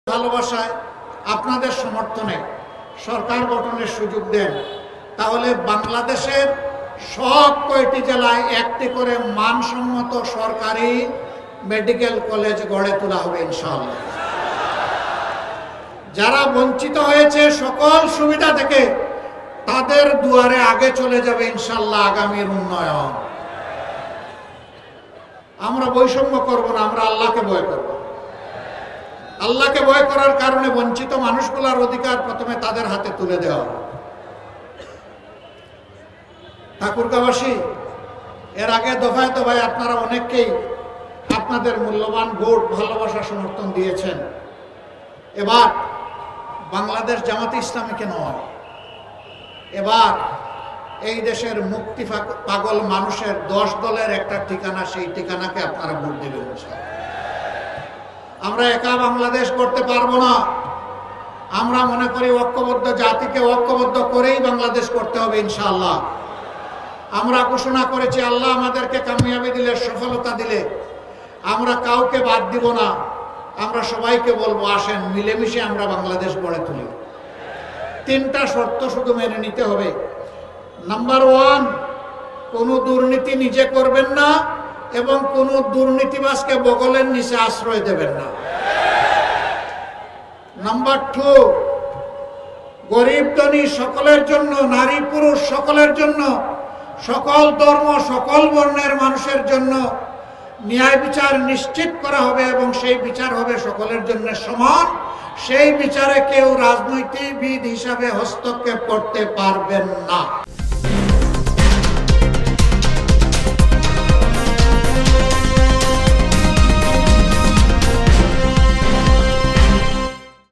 ভালোবাসায় আপনাদের সমর্থনে সরকার গঠনের সুযোগ দেন, তাহলে বাংলাদেশের সব কয়টি জেলায় একটি করে মানসম্মত সরকারি মেডিকেল কলেজ গড়ে তোলা হবে ইনশাআল্লাহ। যারা বঞ্চিত হয়েছে সকল সুবিধা থেকে তাদের দুয়ারে আগে চলে যাবে ইনশাআল্লাহ আগামীর উন্নয়ন। আমরা বৈষম্য করব না, আমরা আল্লাহকে ভয় করব। আল্লাহকে ভয় করার কারণে বঞ্চিত মানুষগুলোর অধিকার প্রথমে তাদের হাতে তুলে দেওয়া হবে। ঠাকুরগাঁওবাসী, এর আগে দফায় দফায় আপনারা অনেককেই আপনাদের মূল্যবান ভোট, ভালোবাসা, সমর্থন দিয়েছেন। এবার বাংলাদেশ জামাতে ইসলামীকে নয়, এবার এই দেশের মুক্তি পাগল মানুষের 10 দলের একটা ঠিকানা, সেই ঠিকানাকে আপনারা ভোট দিবেন। আমরা একা বাংলাদেশ করতে পারবো না। আমরা মনে করি ঐক্যবদ্ধ জাতিকে ঐক্যবদ্ধ করেই বাংলাদেশ করতে হবে ইনশাআল্লাহ। আমরা ঘোষণা করেছি আল্লাহ আমাদেরকে কামিয়াবি দিলে, সফলতা দিলে আমরা কাউকে বাদ দিব না। আমরা সবাইকে বলবো আসেন মিলেমিশে আমরা বাংলাদেশ গড়ে তুলি। 3টা শর্ত শুধু মেনে নিতে হবে। নাম্বার 1, কোনো দুর্নীতি নিজে করবেন না এবং কোন দুর্নীতিবাজকে বগলের নিচে আশ্রয় দেবেন না। নাম্বার 2, গরিব ধনী সকলের জন্য, নারী পুরুষ সকলের জন্য, সকল ধর্ম সকল বর্ণের মানুষের জন্য ন্যায় বিচার নিশ্চিত করা হবে এবং সেই বিচার হবে সকলের জন্য সমান। সেই বিচারে কেউ রাজনৈতিকবিদ হিসাবে হস্তক্ষেপ করতে পারবেন না।